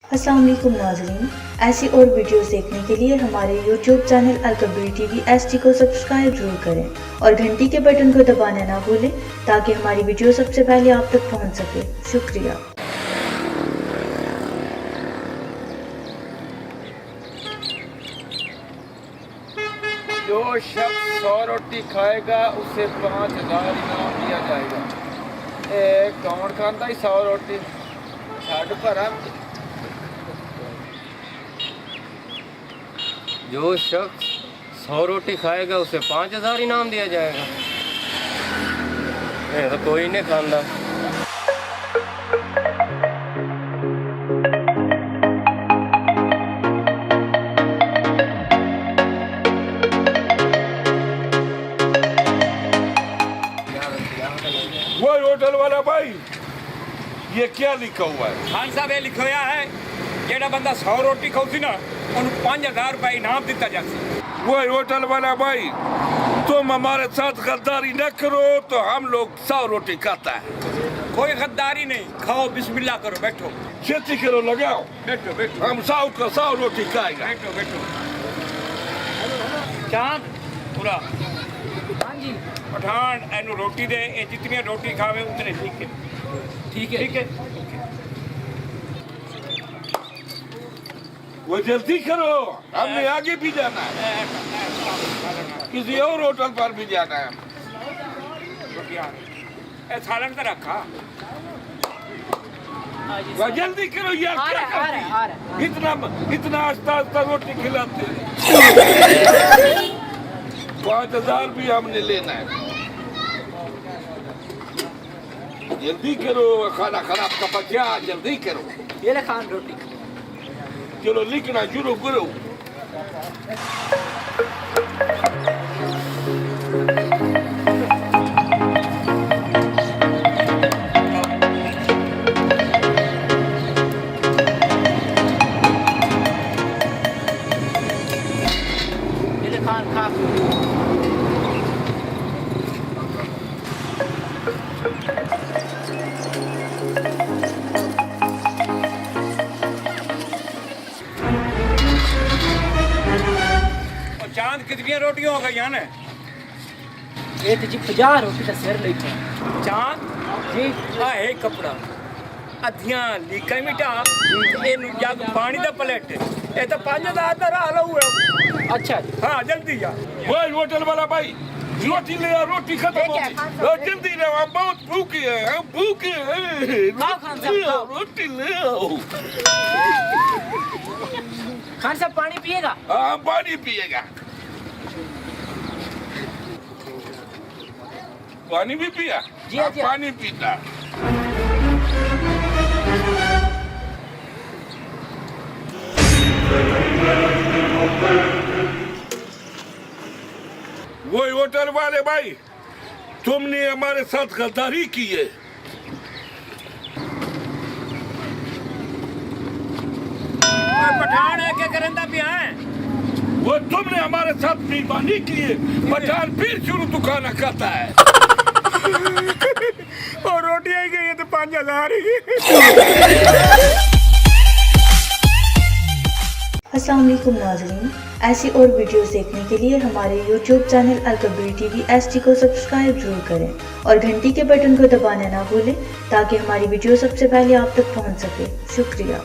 अस्सलाम वालेकुम नाज़रीन, ऐसी और वीडियोस देखने के लिए हमारे YouTube channel Al Kabir TV HD को सब्सक्राइब जरूर करें और घंटी के बटन को दबाना ना भूलें ताकि हमारी वीडियो सबसे पहले आप तक पहुंच सके। शुक्रिया। जो शख्स 100 रोटी खाएगा उसे 5000 इनाम दिया जाएगा। कौन खाता ही 100 रोटी छड़ पर। जो शख्स 100 रोटी खाएगा उसे 5000 इनाम दिया जाएगा। ये तो कोई नहीं खाता। वो होटल वाला भाई, ये क्या लिखा हुआ है? खान साहब ये लिखा हुआ है, जेड़ा बंदा 100 रोटी खाऊसी ना उन्हें 5000 रुपये इनाम दिता जासी। वो होटल वाला भाई, तुम हमारे साथ गद्दारी न करो तो हम लोग 100 रोटी खाता है। कोई गद्दारी नहीं, खाओ बिस्मिल्लाह करो, बैठो 36 किलो लगाओ, बैठो बैठो हम 100 का 100 रोटी खाएगा। बैठो बैठो। चांद पूरा हाँ जी पठान एनु रोटी दे, ये जितनी रोटी खावे उतने ठीक है। ठीक है ठीक है। वो जल्दी करो, हमने आगे भी जाना है, किसी और होटल पर भी जाना है। सालन तो रखा। वो जल्दी करो यार, क्या करते? इतना आस्ता आस्ता रोटी खिलाते हैं। 5000 भी हमने लेना है। जल्दी करो, खाना खराब का बचा, जल्दी करो। ये ले खान रोटी। चलो लिखना शुरू करो। ये ले खान खा। चांद कितनी रोटियां हो गई ने? ये तो जी 50 रोटी का सिर लेके चांद जी आ है कपड़ा अधियां लीका मिटा एनु जग पानी दा प्लेट ए तो 5000 दा हाल हुआ। अच्छा जी हां जल्दी जा। वो होटल वाला भाई, रोटी ले आओ, रोटी खत्म हो गई। जल्दी ले आओ, हम बहुत भूखे हैं, हम भूखे हैं। खान साहब, ले आओ, रोटी ले आओ। खान साहब पानी पिएगा? हाँ, पानी पिएगा। पानी भी पिया? जी, हाँ, जी। पानी पीता। वो होटल वाले भाई, तुमने हमारे साथ गद्दारी की है। पठान है क्या करंदा पिया है? वो तुमने हमारे साथ बेईमानी की है। पठान फिर शुरू तो खाना खाता है। और रोटी आई गई है तो 5000 ही। अस्सलाम वालेकुम नाज़रीन, ऐसी और वीडियोस देखने के लिए हमारे YouTube channel Al Kabir TV HD को सब्सक्राइब जरूर करें और घंटी के बटन को दबाना ना भूलें ताकि हमारी वीडियो सबसे पहले आप तक पहुंच सके। शुक्रिया।